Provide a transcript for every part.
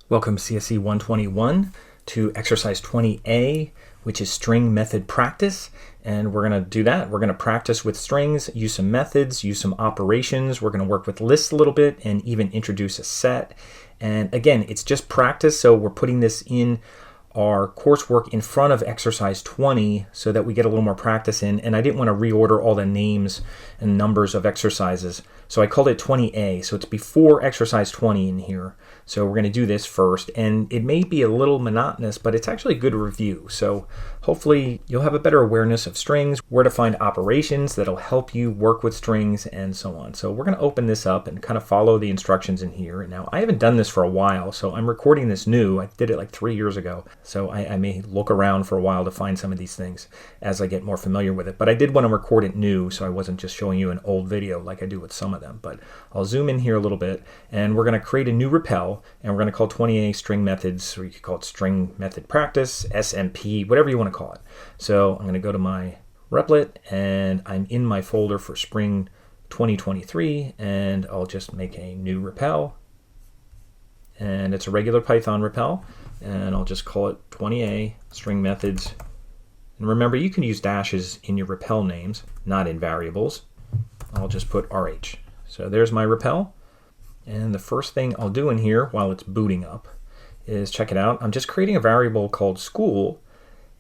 Welcome CSE 121 to exercise 20A, which is string method practice. And we're going to do that. We're going to practice with strings, use some methods, use some operations. We're going to work with lists a little bit and even introduce a set. And again, it's just practice, so we're putting this in our coursework in front of exercise 20 so that we get a little more practice in. And I didn't want to reorder all the names and numbers of exercises, so I called it 20A. So it's before exercise 20 in here. So we're going to do this first, and it may be a little monotonous, but it's actually a good review. So hopefully you'll have a better awareness of strings, where to find operations that'll help you work with strings, and so on. So we're going to open this up and kind of follow the instructions in here. Now, I haven't done this for a while, so I'm recording this new. I did it like 3 years ago, so I may look around for a while to find some of these things as I get more familiar with it. But I did want to record it new, so I wasn't just showing you an old video like I do with some of them. But I'll zoom in here a little bit, and we're going to create a new repel, and we're going to call 20A string methods, or you could call it string method practice, SMP, whatever you want to call it. So I'm going to go to my Replit, and I'm in my folder for spring 2023, and I'll just make a new repel. And it's a regular Python repel, and I'll just call it 20A string methods. And remember, you can use dashes in your repel names, not in variables. I'll just put RH. So there's my repel. And the first thing I'll do in here while it's booting up is check it out. I'm just creating a variable called school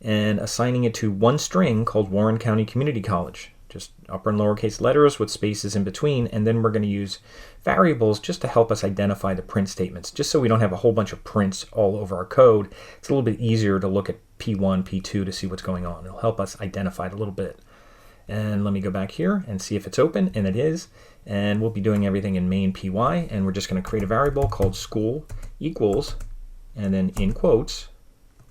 and assigning it to one string called Warren County Community College. Just upper and lowercase letters with spaces in between. And then we're going to use variables just to help us identify the print statements, just so we don't have a whole bunch of prints all over our code. It's a little bit easier to look at P1, P2 to see what's going on. It'll help us identify it a little bit. And let me go back here and see if it's open, and it is. And we'll be doing everything in main py, and we're just going to create a variable called school equals, and then in quotes,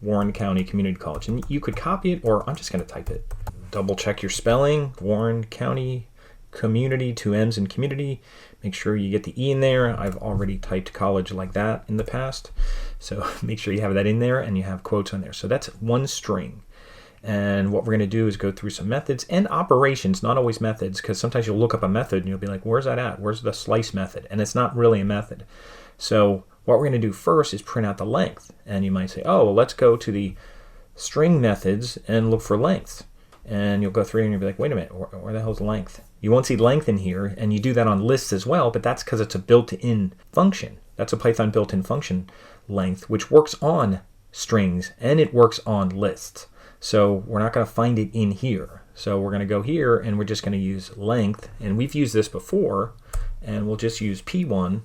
Warren County Community College. And you could copy it, or I'm just going to type it. Double check your spelling, Warren County Community, 2 M's in community. Make sure you get the E in there. I've already typed college like that in the past. So make sure you have that in there and you have quotes on there. So that's one string. And what we're going to do is go through some methods and operations, not always methods, because sometimes you'll look up a method and you'll be like, where's that at? Where's the slice method? And it's not really a method. So what we're going to do first is print out the length. And you might say, oh, well, let's go to the string methods and look for length. And you'll go through and you'll be like, wait a minute, where the hell's length? You won't see length in here, and you do that on lists as well, but that's because it's a built-in function. That's a Python built-in function, length, which works on strings and it works on lists. So we're not going to find it in here. So we're going to go here and we're just going to use length. And we've used this before, and we'll just use P1.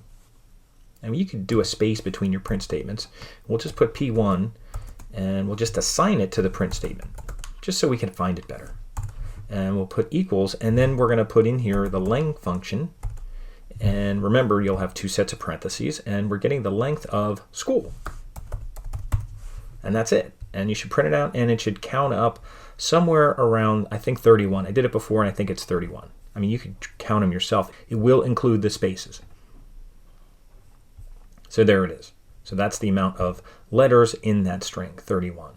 And you could do a space between your print statements. We'll just put P1 and we'll just assign it to the print statement, just so we can find it better. And we'll put equals, and then we're going to put in here the length function. And remember, you'll have 2 sets of parentheses, and we're getting the length of school. And that's it. And you should print it out, and it should count up somewhere around, I think, 31. I did it before, and I think it's 31. I mean, you could count them yourself. It will include the spaces. So there it is. So that's the amount of letters in that string, 31.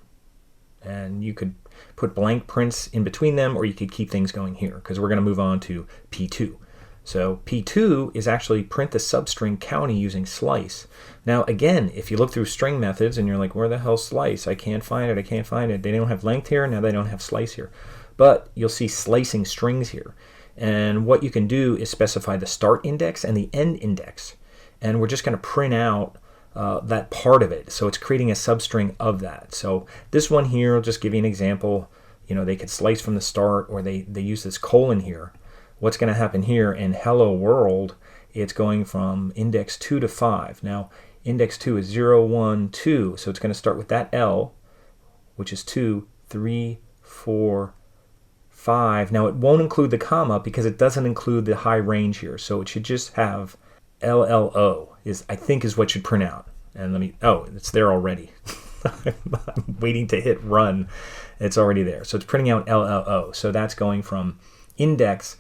And you could put blank prints in between them, or you could keep things going here, because we're going to move on to P2. So P2 is actually print the substring county using slice. Now again, if you look through string methods and you're like, where the hell's slice? I can't find it, I can't find it. They don't have length here, now they don't have slice here. But you'll see slicing strings here. And what you can do is specify the start index and the end index. And we're just going to print out that part of it. So it's creating a substring of that. So this one here, I'll just give you an example. You know, they could slice from the start, or they use this colon here. What's going to happen here in hello world, it's going from index 2 to 5. Now, index 2 is 0, 1, 2. So it's going to start with that L, which is 2, 3, 4, 5. Now, it won't include the comma because it doesn't include the high range here. So it should just have LLO, I think is what should print out. And it's there already. I'm waiting to hit run. It's already there. So it's printing out LLO. So that's going from index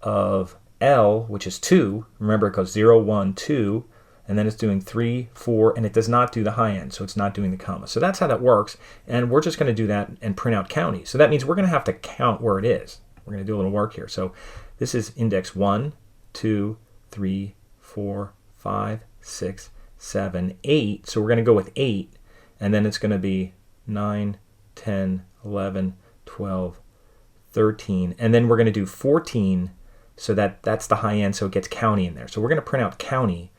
of L, which is 2. Remember, it goes 0, 1, 2, and then it's doing 3, 4, and it does not do the high end, so it's not doing the comma. So that's how that works, and we're just going to do that and print out county. So that means we're going to have to count where it is. We're going to do a little work here. So this is index 1, 2, 3, 4, 5, 6, 7, 8. So we're going to go with 8, and then it's going to be 9, 10, 11, 12, 13, and then we're going to do 14, so that's the high end, so it gets county in there. So we're going to print out county,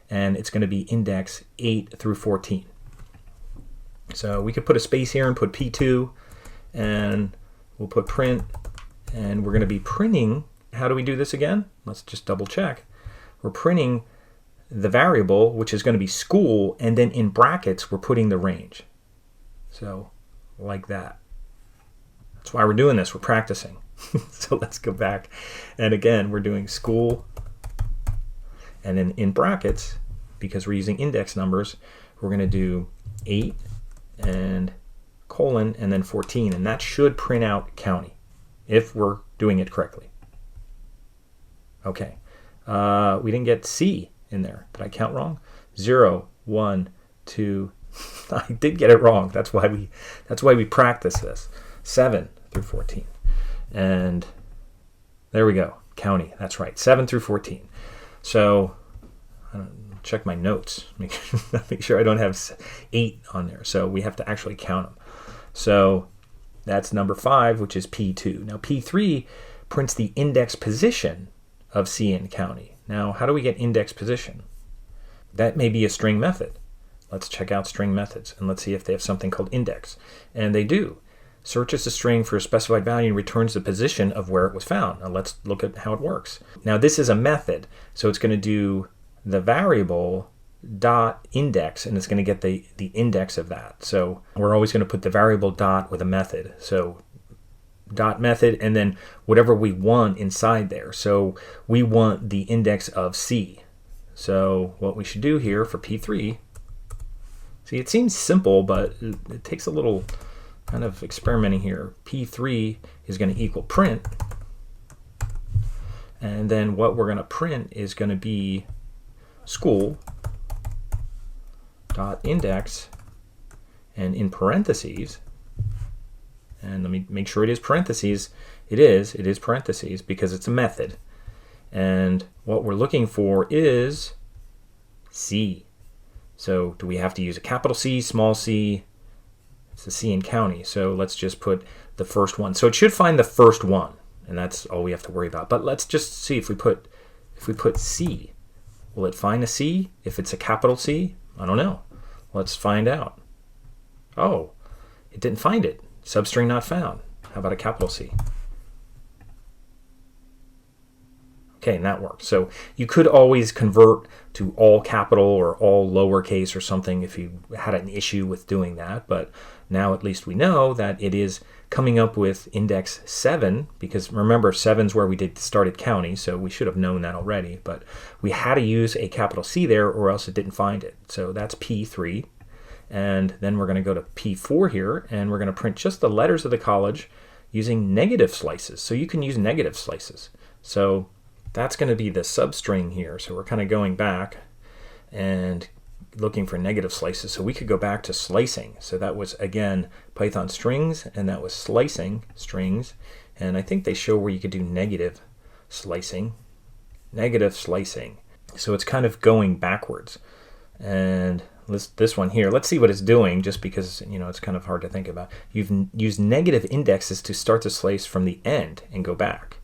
and it's going to be index 8 through 14. So we could put a space here and put P2, and we'll put print, and we're going to be printing. How do we do this again? Let's just double check. We're printing the variable, which is going to be school, and then in brackets we're putting the range. So like that. That's why we're doing this. We're practicing. So let's go back, and again we're doing school, and then in brackets, because we're using index numbers, we're going to do 8 and colon and then 14, and that should print out county if we're doing it correctly. Okay, we didn't get C in there. Did I count wrong? 0, 1, 2. I did get it wrong. That's why we practice this. 7 through 14, and there we go. County. That's right. 7 through 14. So check my notes. Make sure I don't have 8 on there. So we have to actually count them. So that's number 5, which is P2. Now P3 prints the index position of C in county. Now, how do we get index position? That may be a string method. Let's check out string methods, and let's see if they have something called index. And they do. Searches a string for a specified value and returns the position of where it was found. Now let's look at how it works. Now this is a method, so it's going to do the variable dot index, and it's going to get the index of that. So we're always going to put the variable dot with a method. So dot method, and then whatever we want inside there. So we want the index of C. So what we should do here for P3, see, it seems simple, but it takes a little kind of experimenting here. P3 is going to equal print, and then what we're going to print is going to be school dot index, and in parentheses, and let me make sure it is parentheses. It is parentheses because it's a method, and what we're looking for is C. So do we have to use a capital C, small c? It's the C in county, so let's just put the first one. So it should find the first one, and that's all we have to worry about. But let's just see if we put C, will it find a C? If it's a capital C, I don't know. Let's find out. Oh, it didn't find it. Substring not found. How about a capital C? Okay, and that works. So you could always convert to all capital or all lowercase or something if you had an issue with doing that. But now at least we know that it is coming up with index 7, because remember 7's where we started county, so we should have known that already. But we had to use a capital C there or else it didn't find it. So that's P3. And then we're going to go to P4 here, and we're going to print just the letters of the college using negative slices. So you can use negative slices. So that's going to be the substring here. So we're kind of going back and looking for negative slices. So we could go back to slicing. So that was, again, Python strings, and that was slicing strings. And I think they show where you could do negative slicing. Negative slicing. So it's kind of going backwards. And this one here, let's see what it's doing, just because it's kind of hard to think about. You've used negative indexes to start the slice from the end and go back.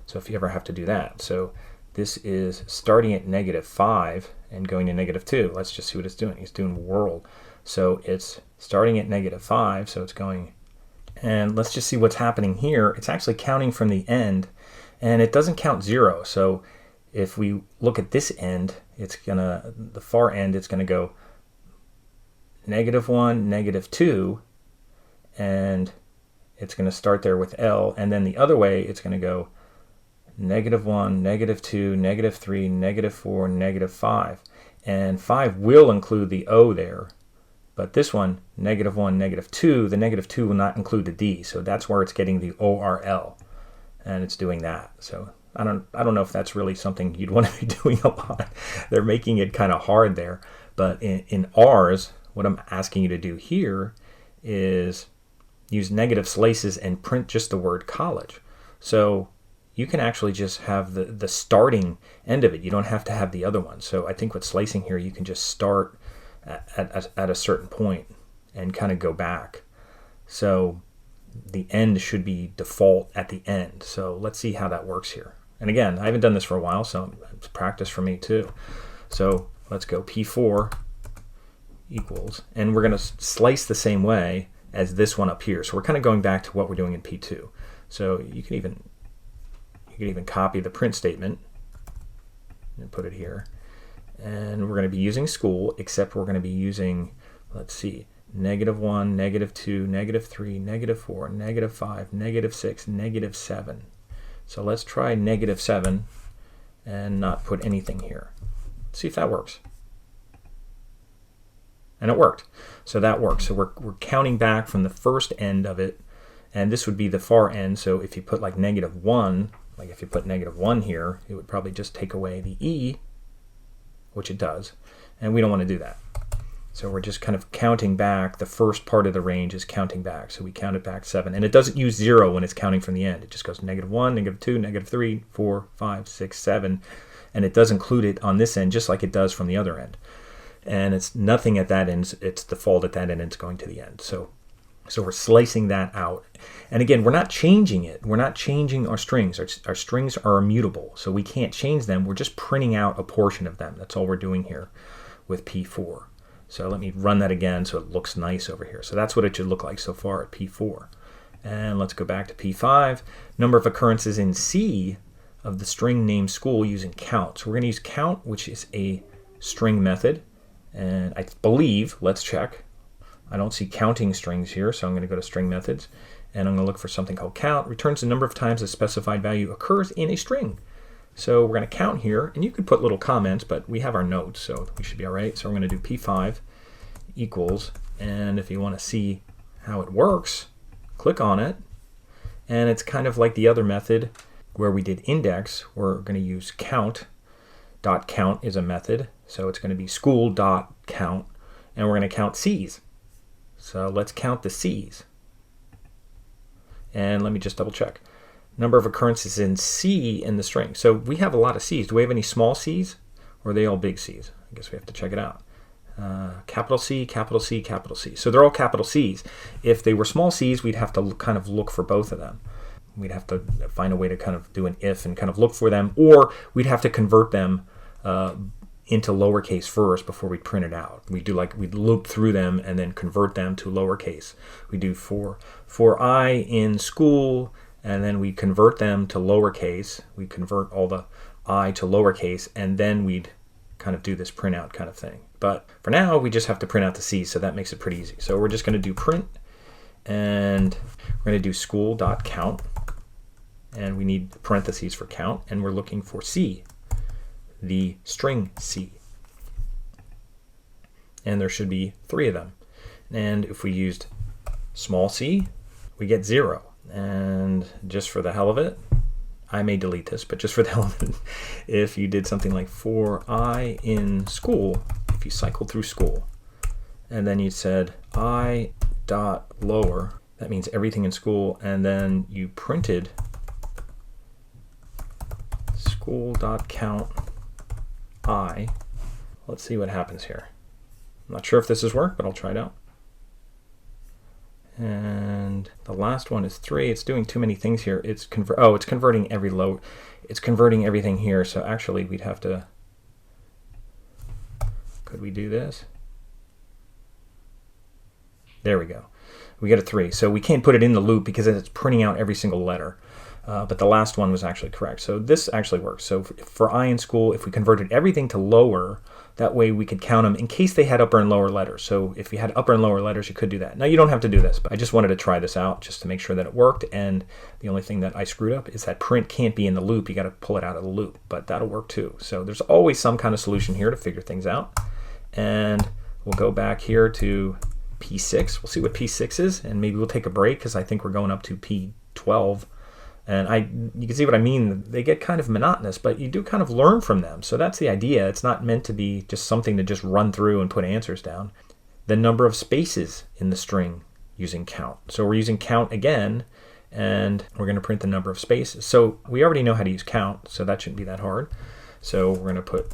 So if you ever have to do that. So this is starting at -5 and going to -2. Let's just see what it's doing. It's doing world. So it's starting at -5, so it's going, and let's just see what's happening here. It's actually counting from the end, and it doesn't count 0. So if we look at this end, it's gonna, the far end, it's gonna go -1, -2, and it's gonna start there with L, and then the other way it's gonna go -1, -2, -3, -4, -5, and 5 will include the O there, but this one, -1, -2, the -2 will not include the D, so that's where it's getting the ORL, and it's doing that. So I don't know if that's really something you'd want to be doing a lot. They're making it kind of hard there, but in ours, what I'm asking you to do here is use negative slices and print just the word college. So you can actually just have the starting end of it. You don't have to have the other one. So I think with slicing here, you can just start at a certain point and kind of go back. So the end should be default at the end. So let's see how that works here. And again, I haven't done this for a while, so it's practice for me too. So let's go P4 equals, and we're going to slice the same way as this one up here. So we're kind of going back to what we're doing in P2. So you can even copy the print statement and put it here. And we're going to be using school, except we're going to be using, let's see, -1, -2, -3, -4, -5, -6, -7. So let's try -7 and not put anything here. See if that works. And it worked. So that works. So we're counting back from the first end of it, and this would be the far end. So if you put like -1, like if you put -1 here, it would probably just take away the E, which it does, and we don't want to do that. So we're just kind of counting back. The first part of the range is counting back. So we count it back 7. And it doesn't use 0 when it's counting from the end. It just goes -1, -2, -3, 4, 5, 6, 7. And it does include it on this end just like it does from the other end. And it's nothing at that end. It's default at that end, and it's going to the end. So we're slicing that out. And again, we're not changing it. We're not changing our strings. Our strings are immutable, so we can't change them. We're just printing out a portion of them. That's all we're doing here with P4. So let me run that again so it looks nice over here. So that's what it should look like so far at P4. And let's go back to P5. Number of occurrences in C of the string name school using count. So we're going to use count, which is a string method. And I believe, let's check, I don't see counting strings here, so I'm going to go to string methods. And I'm going to look for something called count. Returns the number of times a specified value occurs in a string. So we're going to count here, and you could put little comments, but we have our notes, so we should be all right. So we're going to do P5 equals, and if you want to see how it works, click on it. And it's kind of like the other method where we did index. We're going to use count. .count is a method, so it's going to be school.count, and we're going to count C's. So let's count the C's. And let me just double check. Number of occurrences in C in the string. So we have a lot of C's. Do we have any small C's, or are they all big C's? I guess we have to check it out. Capital C, capital C, capital C. So they're all capital C's. If they were small C's, we'd have to kind of look for both of them. We'd have to find a way to kind of do an if and kind of look for them, or we'd have to convert them into lowercase first before we print it out. We'd loop through them and then convert them to lowercase. We do for I in school, and then we convert them to lowercase. We convert all the I to lowercase, and then we'd kind of do this printout kind of thing. But for now, we just have to print out the C, so that makes it pretty easy. So we're just going to do print, and we're going to do school.count, and we need parentheses for count, and we're looking for C, the string C. And there should be 3 of them. And if we used small c, we get 0. And just for the hell of it, I may delete this, but just for the hell of it, if you did something like for I in school, if you cycled through school, and then you said I dot lower, that means everything in school, and then you printed school.count I. Let's see what happens here. I'm not sure if this has worked, but I'll try it out. And the last one is 3. It's doing too many things here. It's converting it's converting everything here. So actually we'd have to, could we do this? There we go. We get a 3. So we can't put it in the loop because it's printing out every single letter. But the last one was actually correct. So this actually works. So for I in school, if we converted everything to lower, that way we could count them in case they had upper and lower letters. So if you had upper and lower letters, you could do that. Now you don't have to do this, but I just wanted to try this out just to make sure that it worked. And the only thing that I screwed up is that print can't be in the loop. You got to pull it out of the loop, but that'll work too. So there's always some kind of solution here to figure things out. And we'll go back here to P6. We'll see what P6 is, and maybe we'll take a break because I think we're going up to P12. And you can see what I mean. They get kind of monotonous, but you do kind of learn from them. So that's the idea. It's not meant to be just something to just run through and put answers down. The number of spaces in the string using count. So we're using count again, and we're going to print the number of spaces. So we already know how to use count, so that shouldn't be that hard. So we're going to put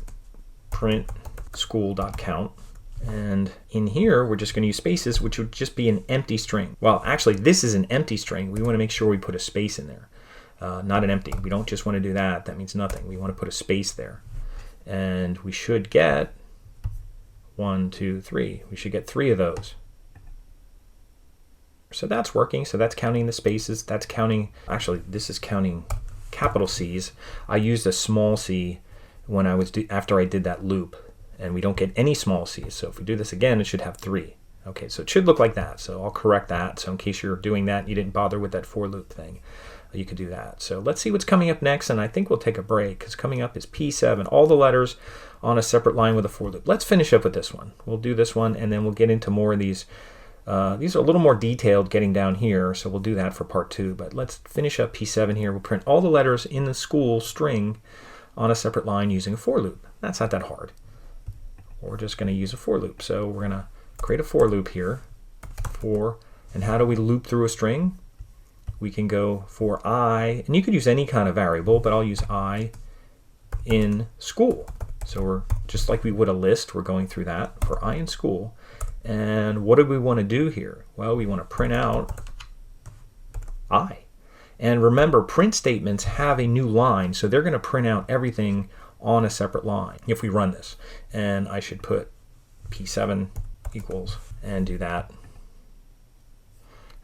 print school.count. And in here, we're just going to use spaces, which would just be an empty string. Well, actually, this is an empty string. We want to make sure we put a space in there, not an empty. We don't just want to do that. That means nothing. We want to put a space there. And we should get 1, 2, 3. We should get 3 of those. So that's working. So that's counting the spaces. That's counting, actually, this is counting capital C's. I used a small c when I was after I did that loop. And we don't get any small c's. So if we do this again, it should have 3. Okay, so it should look like that. So I'll correct that. So in case you're doing that, you didn't bother with that for loop thing, you could do that. So let's see what's coming up next, and I think we'll take a break because coming up is P7, all the letters on a separate line with a for loop. Let's finish up with this one. We'll do this one, and then we'll get into more of these. These are a little more detailed getting down here, so we'll do that for part 2. But let's finish up P7 here. We'll print all the letters in the school string on a separate line using a for loop. That's not that hard. We're just going to use a for loop. So we're going to create a for loop here. And how do we loop through a string? We can go for I, and you could use any kind of variable, but I'll use I in school. So we're just like we would a list, we're going through that for I in school. And what do we want to do here? Well, we want to print out I. And remember, print statements have a new line, so they're going to print out everything on a separate line if we run this. And I should put P7 equals and do that.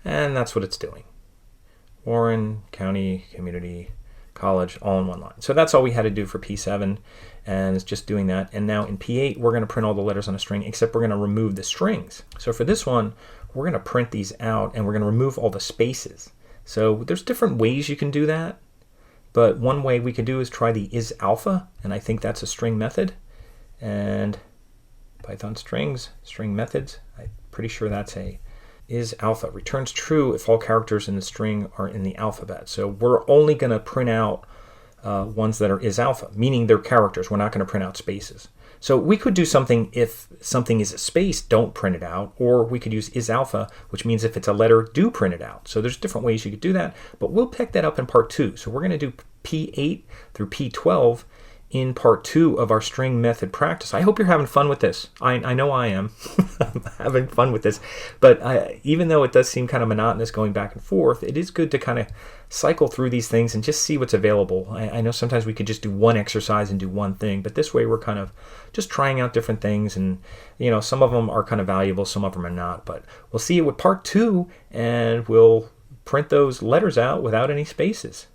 And that's what it's doing. Warren County Community College all in one line. So that's all we had to do for P7, and it's just doing that. And now in P8, we're going to print all the letters on a string, except we're going to remove the strings. So for this one, we're going to print these out, and we're going to remove all the spaces. So there's different ways you can do that. But one way we could do is try the isAlpha, and I think that's a string method. And Python strings, string methods, I'm pretty sure that's a isAlpha. Returns true if all characters in the string are in the alphabet. So we're only going to print out ones that are isAlpha, meaning they're characters. We're not going to print out spaces. So we could do something if something is a space, don't print it out, or we could use isAlpha, which means if it's a letter, do print it out. So there's different ways you could do that, but we'll pick that up in part 2. So we're going to do P8 through P12 in part 2 of our string method practice. I hope you're having fun with this. I know I am. I'm having fun with this. But even though it does seem kind of monotonous going back and forth, it is good to kind of cycle through these things and just see what's available. I know sometimes we could just do one exercise and do one thing, but this way we're kind of just trying out different things, and you know, some of them are kind of valuable, some of them are not. But we'll see you with part 2, and we'll print those letters out without any spaces.